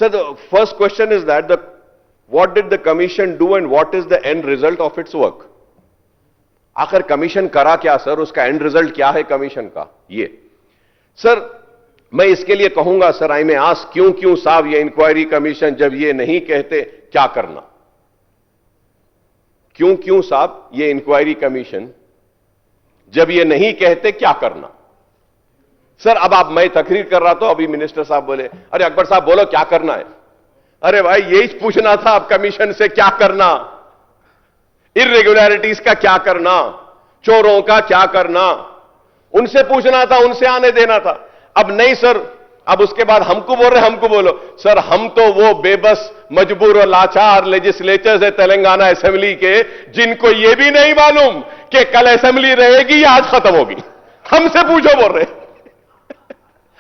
Sir, the first question is that what did the commission do and what is the end result of its work? आखिर commission करा क्या sir, उसका and result क्या है commission का? ये sir मैं इसके लिए कहूंगा सर, आई में आस्क क्यों साहब ये इंक्वायरी कमीशन जब ये नहीं कहते क्या करना? क्यों साहब ये इंक्वायरी कमीशन जब ये नहीं कहते क्या करना? सर अब मैं तकरीर कर रहा था, अभी मिनिस्टर साहब बोले अरे अकबर साहब बोलो क्या करना है? अरे भाई यही पूछना था अब कमीशन से, क्या करना? इर्रेगुलरिटीज का क्या करना, चोरों का क्या करना, उनसे पूछना था, उनसे आने देना था। अब नहीं सर, अब उसके बाद हमको बोल रहे हमको बोलो। सर हम तो वो बेबस मजबूर और लाचार लेजिस्लेचर्स है तेलंगाना असेंबली के, जिनको ये भी नहीं मालूम कि कल असेंबली रहेगी या आज खत्म होगी। हमसे पूछो बोल रहे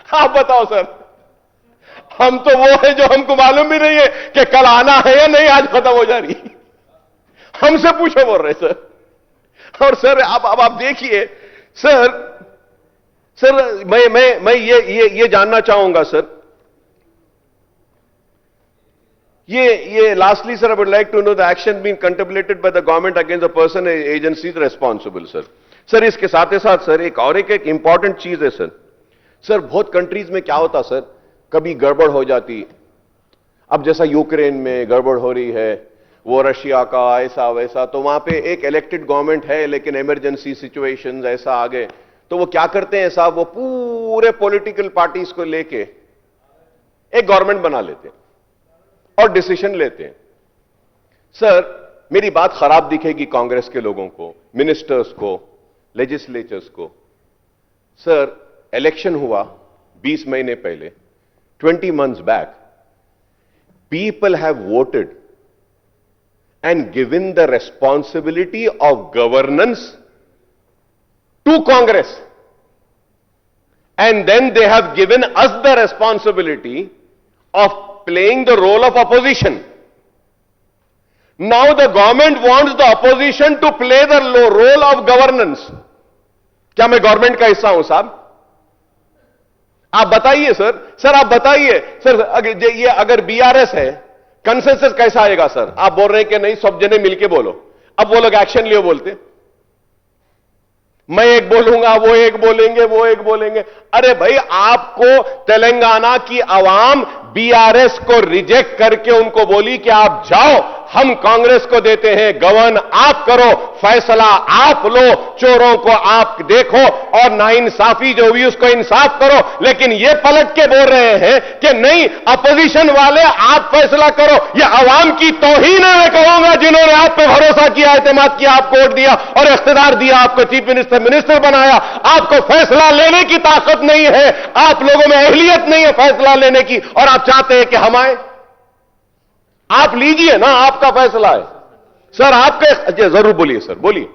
आप बताओ सर, हम तो वो है जो हमको मालूम भी नहीं है कि कल आना है या नहीं, आज खत्म हो जा रही। हमसे पूछो बोल रहे सर। और सर अब आप देखिए सर मैं ये जानना चाहूंगा सर, ये lastly sir, I would like to know the action being contemplated by the government against the person agencies responsible sir इसके साथ सर एक इंपॉर्टेंट चीज है सर बहुत कंट्रीज में क्या होता सर, कभी गड़बड़ हो जाती। अब जैसा यूक्रेन में गड़बड़ हो रही है, वो रशिया का ऐसा वैसा, तो वहां पे एक इलेक्टेड गवर्नमेंट है लेकिन इमरजेंसी सिचुएशंस ऐसा आ गए, तो वो क्या करते हैं साहब, वो पूरे पॉलिटिकल पार्टीज को लेके एक गवर्नमेंट बना लेते हैं और डिसीजन लेते हैं। सर मेरी बात खराब दिखेगी कांग्रेस के लोगों को, मिनिस्टर्स को, लेजिस्लेचर्स को। सर इलेक्शन हुआ 20 महीने पहले, 20 months back, people have voted and given the responsibility of governance to Congress, and then they have given us the responsibility of playing the role of opposition. Now the government wants the opposition to play the role of governance. क्या मैं government का हिस्सा हूं साहब? आप बताइए sir आप बताइए सर, अगर बीआरएस है, कंसेंसस कैसा आएगा सर? आप बोल रहे हैं कि नहीं सब जने मिलके बोलो, अब वो लोग एक्शन लियो बोलते, मैं एक बोलूंगा वो एक बोलेंगे वो एक बोलेंगे। अरे भाई आपको तेलंगाना की आवाम बीआरएस को रिजेक्ट करके उनको बोली कि आप जाओ, हम कांग्रेस को देते हैं, गवर्न आप करो, फैसला आप लो, चोरों को आप देखो और नाइंसाफी जो हुई उसको इंसाफ करो। लेकिन ये पलट के बोल रहे हैं कि नहीं अपोजिशन वाले आप फैसला करो। ये अवाम की तौहीन है, मैं कहूंगा, जिन्होंने आप पे भरोसा किया, एतमाद किया, आपको वोट दिया और इख्तियार दिया, आपको चीफ मिनिस्टर बनाया। आपको फैसला लेने की ताकत नहीं है, आप लोगों में अहलियत नहीं है फैसला लेने की, और आप चाहते हैं कि हम आए। आप लीजिए ना, आपका फैसला है सर, आपके जरूर बोलिए सर, बोलिए।